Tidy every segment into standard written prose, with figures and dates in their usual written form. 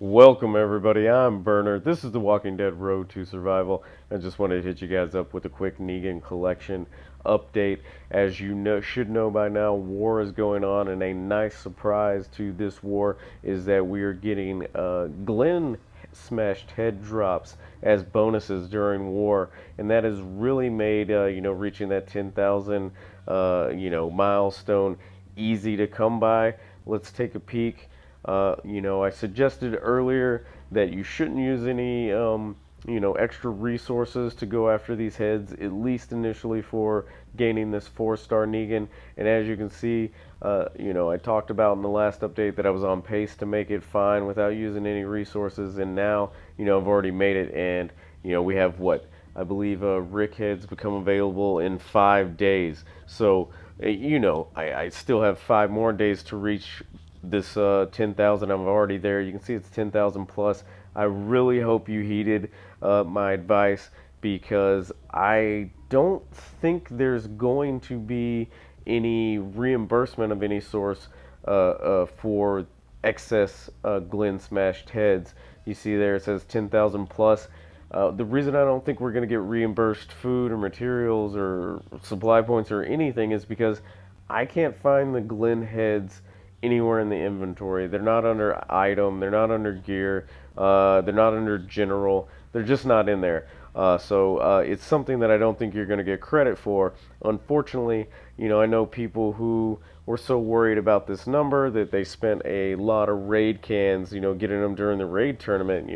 Welcome everybody, I'm Burner. This is the Walking Dead Road to Survival. I just wanted to hit you guys up with a quick Negan Collection update. As you should know by now, war is going on, and a nice surprise to this war is that we are getting Glenn smashed head drops as bonuses during war, and that has really made reaching that 10,000 milestone easy to come by. Let's take a peek. I suggested earlier that you shouldn't use any, extra resources to go after these heads, at least initially for gaining this 4-star Negan. And as you can see, I talked about in the last update that I was on pace to make it fine without using any resources. And now, I've already made it. And, we have what? I believe Rick heads become available in 5 days. So, I still have 5 more days to reach this 10,000. I'm already there. You can see it's 10,000 plus. I really hope you heeded my advice, because I don't think there's going to be any reimbursement of any source for excess Glen smashed heads. You see there it says 10,000 plus. The reason I don't think we're going to get reimbursed food or materials or supply points or anything is because I can't find the Glen heads anywhere in the inventory. They're not under item, they're not under gear, they're not under general, they're just not in there. So it's something that I don't think you're going to get credit for. Unfortunately, I know people who were so worried about this number that they spent a lot of raid cans, getting them during the raid tournament.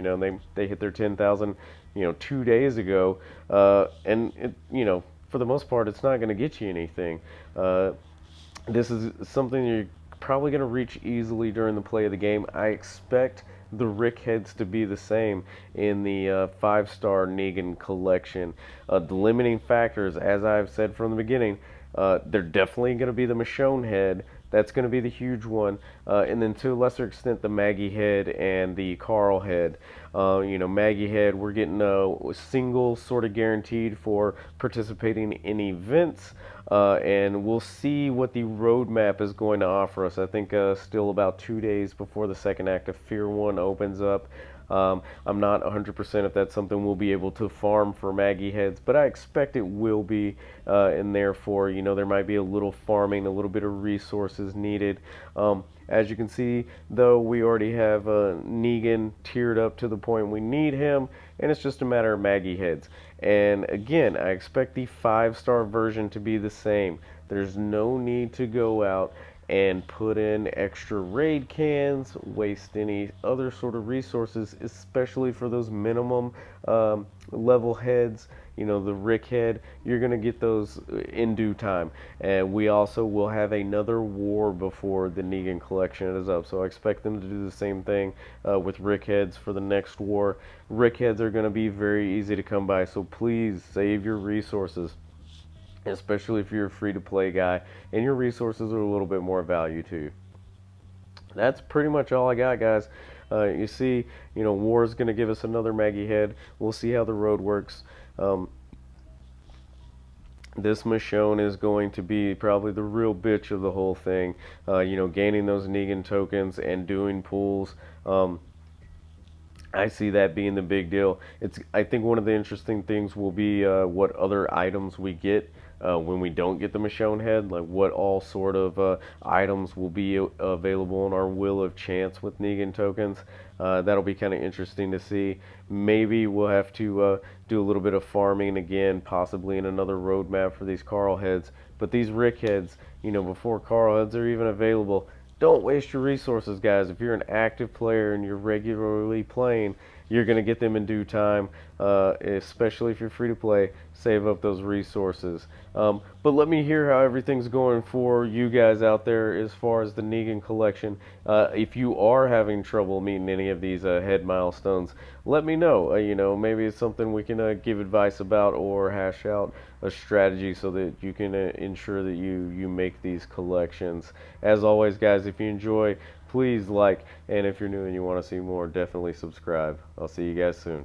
They hit their 10,000, 2 days ago, and for the most part, it's not going to get you anything. This is something you're probably going to reach easily during the play of the game. I expect the Rick heads to be the same in the 5-star Negan collection. The limiting factors, as I've said from the beginning, they're definitely going to be the Michonne head. That's going to be the huge one, and then to a lesser extent the Maggie head and the Carl head. Maggie head, we're getting a single sort of guaranteed for participating in events, and we'll see what the roadmap is going to offer us. I think still about 2 days before the second act of Fear 1 opens up. I'm not 100% if that's something we'll be able to farm for Maggie heads, but I expect it will be, and therefore, there might be a little farming, a little bit of resources needed. As you can see, though, we already have Negan tiered up to the point we need him, and it's just a matter of Maggie heads. And again, I expect the 5-star version to be the same. There's no need to go out and put in extra raid cans, waste any other sort of resources, especially for those minimum level heads. The Rick head, you're going to get those in due time. And we also will have another war before the Negan collection is up, so I expect them to do the same thing with Rick heads for the next war. Rick heads are going to be very easy to come by, so please save your resources, especially if you're a free-to-play guy and your resources are a little bit more value to you. That's pretty much all I got, guys. You see, war is going to give us another Maggie head. We'll see how the road works. This Michonne is going to be probably the real bitch of the whole thing. Gaining those Negan tokens and doing pulls. I see that being the big deal. I think one of the interesting things will be what other items we get when we don't get the Michonne head. Like what all sort of items will be available in our Wheel of Chance with Negan tokens. That'll be kind of interesting to see. Maybe we'll have to do a little bit of farming again, possibly in another roadmap for these Carl heads. But these Rick heads, before Carl heads are even available, don't waste your resources, guys. If you're an active player and you're regularly playing, you're going to get them in due time, especially if you're free to play. Save up those resources. But let me hear how everything's going for you guys out there as far as the Negan collection. If you are having trouble meeting any of these head milestones, let me know. Maybe it's something we can give advice about or hash out a strategy so that you can ensure that you make these collections. As always, guys, if you enjoy, please like, and if you're new and you want to see more, definitely subscribe. I'll see you guys soon.